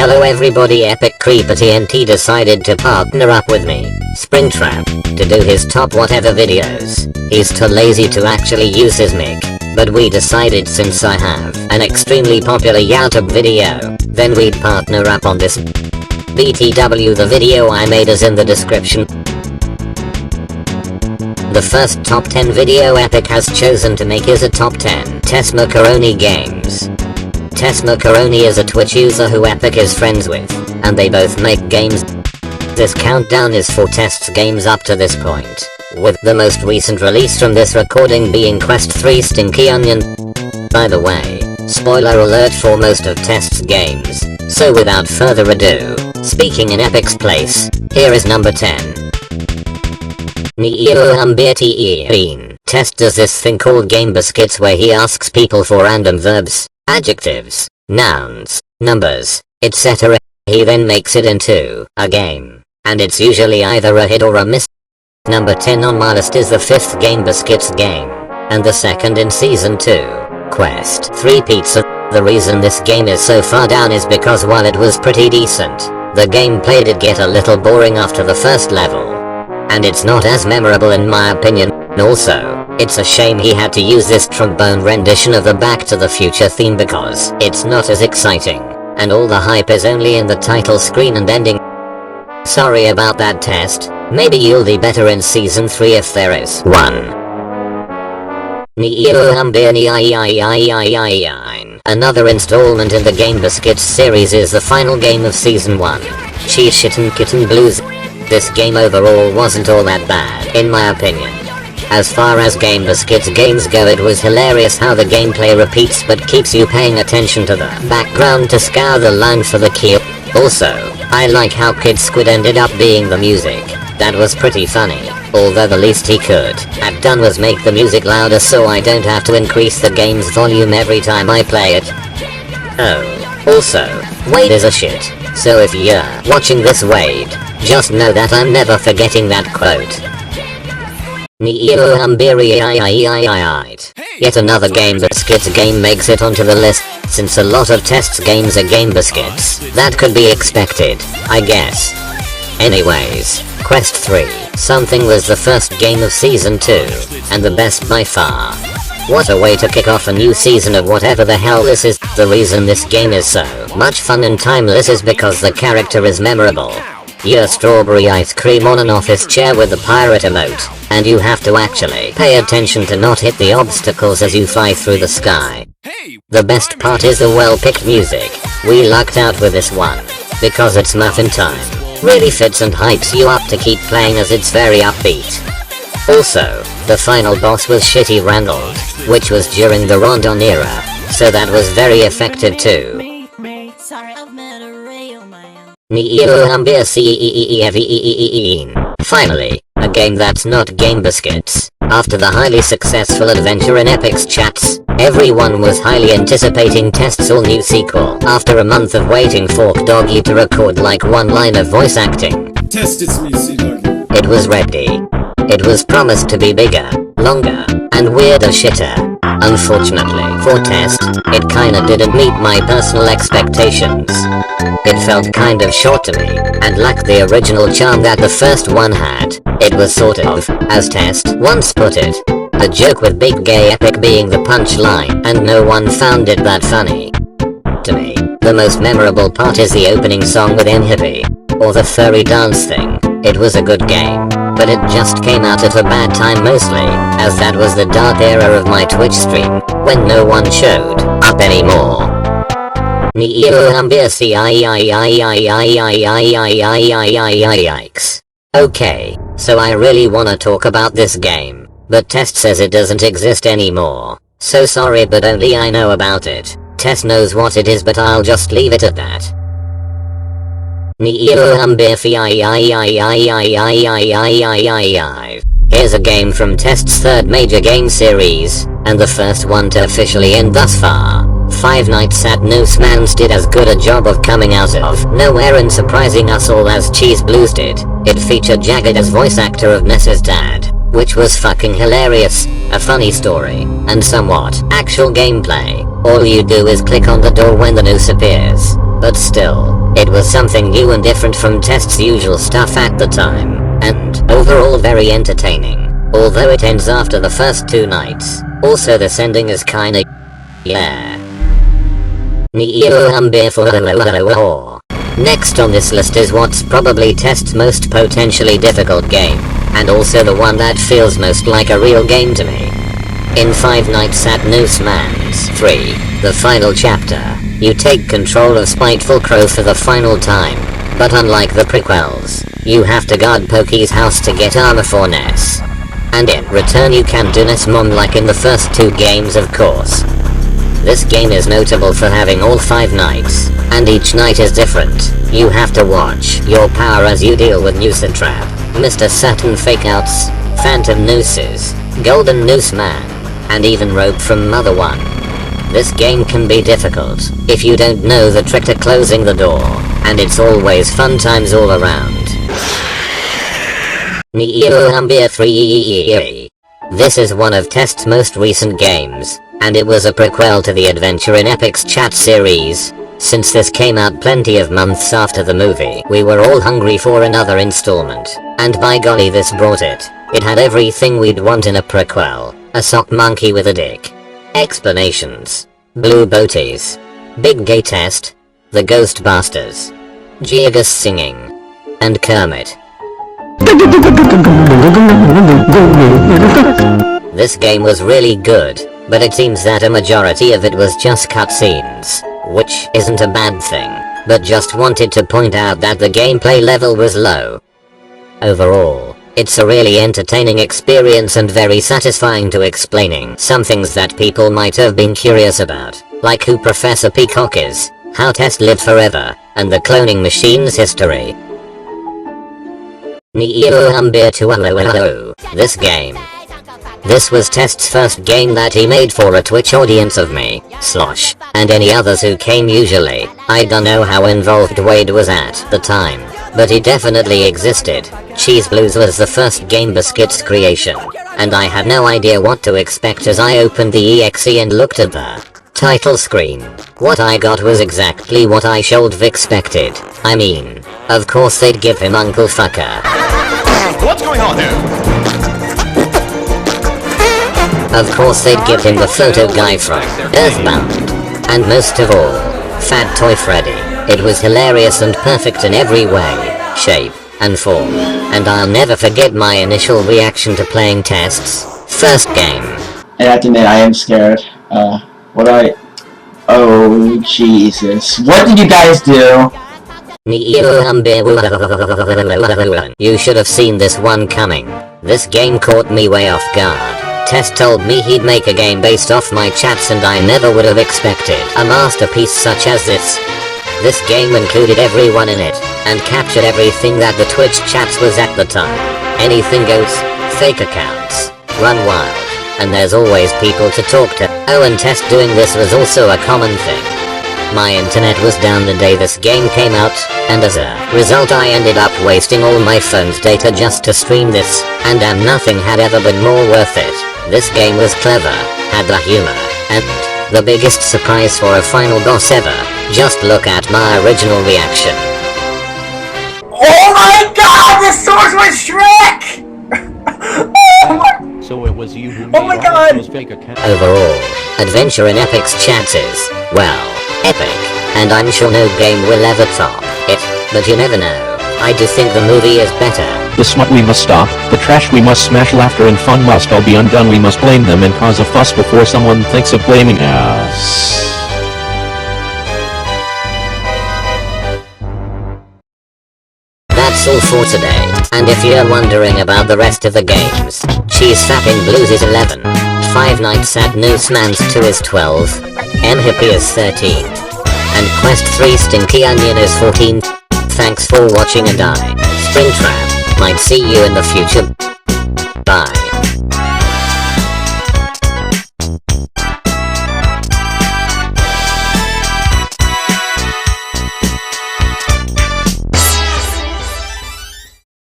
Hello everybody, Epic Creeper TNT decided to partner up with me, Springtrap, to do his top whatever videos. He's too lazy to actually use his mic, but we decided since I have an extremely popular YouTube video, then we'd partner up on this. BTW, the video I made is in the description. The first top 10 video Epic has chosen to make is a top 10 TESTMACORONI Games. TESTMACORONI is a Twitch user who Epic is friends with, and they both make games. This countdown is for Test's games up to this point, with the most recent release from this recording being Quest 3 Stinky Onion. By the way, spoiler alert for most of Test's games, so without further ado, speaking in Epic's place, here is number 10. Test does this thing called Game Biscuits where he asks people for random verbs, adjectives, nouns, numbers, etc. He then makes it into a game, and it's usually either a hit or a miss. Number 10 on my list is the 5th Game Biscuits game, and the second in Season 2, Quest 3 Pizza. The reason this game is so far down is because while it was pretty decent, the gameplay did get a little boring after the first level. And it's not as memorable in my opinion. Also, it's a shame he had to use this trombone rendition of the Back to the Future theme because it's not as exciting, and all the hype is only in the title screen and ending. Sorry about that, Test. Maybe you'll be better in Season 3 if there is one. Another installment in the Game Biscuits series is the final game of Season 1, Cheese Shit and Kitten Lose. This game overall wasn't all that bad, in my opinion. As far as Game Biscuits games go, it was hilarious how the gameplay repeats but keeps you paying attention to the background to scour the line for the key. Also, I like how Kid Squid ended up being the music. That was pretty funny, although the least he could have done was make the music louder so I don't have to increase the game's volume every time I play it. Oh, also, Wade is a shit, so if you're watching this, Wade, just know that I'm never forgetting that quote. Yet another Game Biscuits game makes it onto the list, since a lot of Test's games are Game Biscuits. That could be expected, I guess. Anyways, Quest 3 something was the first game of Season 2, and the best by far. What a way to kick off a new season of whatever the hell this is. The reason this game is so much fun and timeless is because the character is memorable. You're strawberry ice cream on an office chair with the pirate emote, and you have to actually pay attention to not hit the obstacles as you fly through the sky. The best part is the well-picked music. We lucked out with this one, because it's Muffin Time. Really fits and hypes you up to keep playing as it's very upbeat. Also, the final boss was Shitty Randall, which was during the Rondon era, so that was very effective too. Finally, a game that's not Game Biscuits. After the highly successful adventure in Epic's chats, everyone was highly anticipating Test's all-new sequel. After a month of waiting for Doggy to record like one line of voice acting, it was ready. It was promised to be bigger, longer, and weirder shitter. Unfortunately for Test, it kinda didn't meet my personal expectations. It felt kind of short to me, and lacked the original charm that the first one had. It was sort of, as Test once put it, a joke with Big Gay Epic being the punchline, and no one found it that funny. To me, the most memorable part is the opening song with M Hippie, or the furry dance thing. It was a good game, but it just came out at a bad time mostly, as that was the dark era of my Twitch stream, when no one showed up anymore. Yikes. Okay, so I really wanna talk about this game, but Test says it doesn't exist anymore. So sorry, but only I know about it. Test knows what it is, but I'll just leave it at that. Here's a game from Test's third major game series, and the first one to officially end thus far. Five Nights at Snowman's did as good a job of coming out of nowhere and surprising us all as Cheese Blues did. It featured Jagged as voice actor of Ness's dad, which was fucking hilarious, a funny story, and somewhat actual gameplay. All you do is click on the door when the noose appears. but still, it was something new and different from Test's usual stuff at the time, and overall very entertaining, although it ends after the first 2 nights. Also this ending is kinda yeah. Next on this list is what's probably Test's most potentially difficult game, and also the one that feels most like a real game to me. In 5 Nights at Nooseman's 3, the final chapter, you take control of Spiteful Crow for the final time, but unlike the prequels, you have to guard Pokey's house to get armor for Ness. And in return you can do Ness Mom like in the first 2 games of course. This game is notable for having all 5 nights, and each night is different. You have to watch your power as you deal with Noosetrap, Mr. Saturn Fakeouts, Phantom Nooses, Golden Noose Man, and even Rope from Mother 1. This game can be difficult if you don't know the trick to closing the door, and it's always fun times all around. Number 3. This is one of Test's most recent games, and it was a prequel to the Adventure in Epic's chat series. Since this came out plenty of months after the movie, we were all hungry for another installment, and by golly this brought it. It had everything we'd want in a prequel: a sock monkey with a dick, explanations, blue boaties, big gay test, the Ghostbusters, Gigas singing, and Kermit. This game was really good, but it seems that a majority of it was just cutscenes, which isn't a bad thing, but just wanted to point out that the gameplay level was low. Overall, it's a really entertaining experience and very satisfying to explaining some things that people might have been curious about, like who Professor Peacock is, how Test lived forever, and the cloning machine's history. This game. This was Test's first game that he made for a Twitch audience of me, Slosh, and any others who came usually. I don't know how involved Wade was at the time, but he definitely existed. Cheese Blues was the first game Biscuits creation, and I had no idea what to expect as I opened the exe and looked at the title screen. What I got was exactly what I should have expected. I mean, of course they'd give him Uncle Fucker. What's going on here? Of course they'd give him the photo guy from Earthbound. And most of all, Fat Toy Freddy. It was hilarious and perfect in every way, shape, and form. And I'll never forget my initial reaction to playing Test's first game. I have to admit, I am scared. Oh, Jesus. What did you guys do? You should have seen this one coming. This game caught me way off guard. Test told me he'd make a game based off my chats and I never would have expected a masterpiece such as this. This game included everyone in it, and captured everything that the Twitch chats was at the time. Anything goes, fake accounts, run wild, and there's always people to talk to. Oh, and Test doing this was also a common thing. My internet was down the day this game came out, and as a result I ended up wasting all my phone's data just to stream this, and damn nothing had ever been more worth it. This game was clever, had the humor, and the biggest surprise for a final boss ever. Just look at my original reaction. Oh my god, the source was Shrek! So it was you who Oh my god! those fake accounts. Overall, Adventure in Epic's chats is, well, epic, and I'm sure no game will ever top it, but you never know. I do think the movie is better. The smut we must stop, the trash we must smash, laughter and fun must all be undone. We must blame them and cause a fuss before someone thinks of blaming us. That's all for today, and if you're wondering about the rest of the games, Cheese Fapping Blues is 11, 5 Nights at Nooseman's 2 is 12, M Hippie is 13, and Quest 3 Stinky Onion is 14. Thanks for watching and I, Springtrap, might see you in the future.